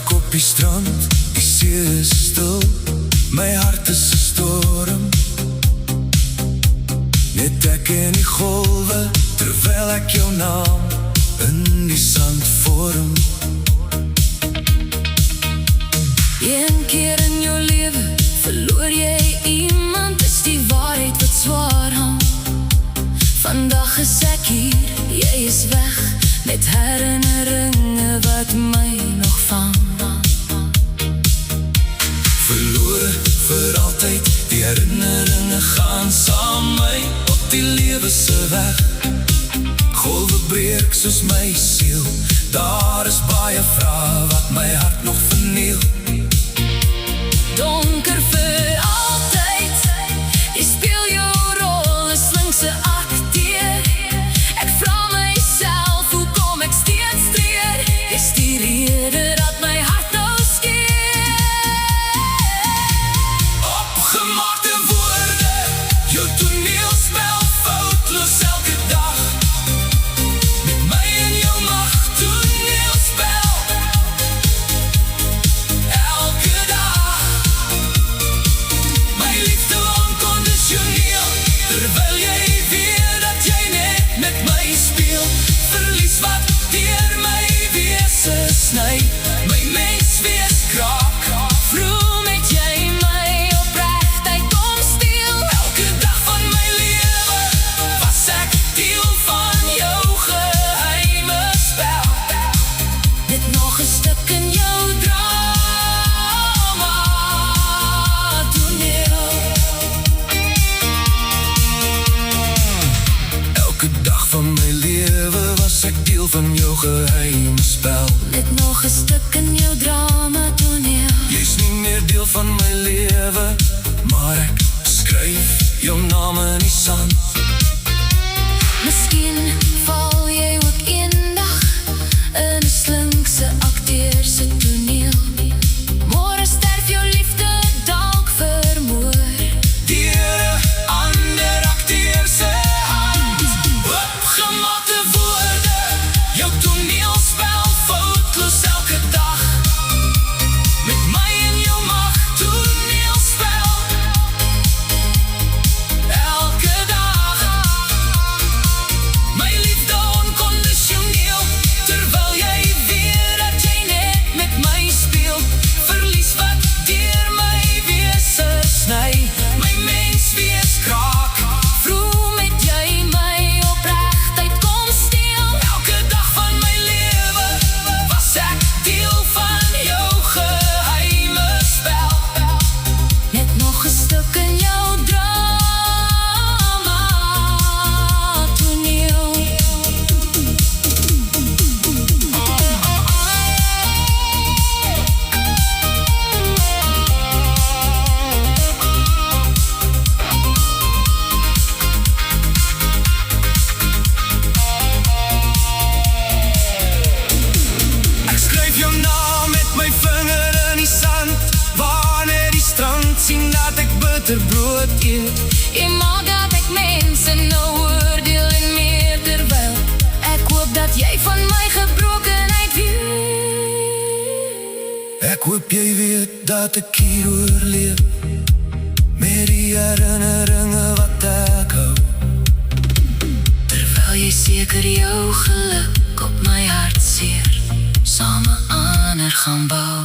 ek op die strand, die see is stil, my hart is 'n storm. Net ek en die golwe, terwyl ek jou naam in die sand vorm. Een keer in jou lewe verloor jy iemand, is die waarheid wat swaar hang. Vandag is ek hier, jy is weg, met herinneringe wat my nog vang. Verlore vir altyd, die herinneringe gaan saam my op die lewe se weg. Golwe breek soos my siel, daar is baie vrae wat my hart nog verniel. Donker vir altyd, jy speel jou rol, 'n slinkse akteur. Ek vra myself, hoe kom ek steeds treur? Dis die rede dat my hart nou skeer. Opgemaakte woorde, jou toneelspel foutloos elke dag. Met my en jou mag, toneelspel elke dag. My liefde onconditioneel, terwyl jy weet dat jy net met my speel. Verlies wat deur my wese sny, my mens wees kraak. Vroeg met jy my oprechtheid kom steel. Elke dag van my lewe was ek deel van jou geheime spel. Dit nog 'n stuk in jou drama toneel. Elke dag van my lewe was ek deel van jou geheime spel. Net nog 'n stuk in jou drama toneel. Jy's nie meer deel van my lewe, maar ek skryf jou naam in die sand. Miskien val jy ook eendag in 'n slinkse akteur se toneel. Môre sterf jou liefde dalk vermoor. Deur 'n ander akteur se hand. Opgemaakte woorde, jou toneelspel foutloos elke dag. Met my en jou mag, toneelspel elke dag. My liefde onconditioneel, terwyl jy weet dat jy net met my speel. Verlies wat deur my wese sny, my mens wees kraak. Vroeg met jy my oprechtheid kom steel. Elke dag van my lewe was ek deel van jou geheime spel. Net nog 'n stuk in jou drama toneel. Ek skryf jou naam met my vinger in die sand. Wanneer die strand sien dat ek bitterbrood eet. Jy maak dat ek mense nou oordeel en meer, terwyl ek hoop dat jy van my gebrokenheid weet. Ek hoop jy weet dat ek hier oorleef, met die herinneringe wat ek hou. Terwyl jy seker jou geluk op my hartseer same ander gaan bou.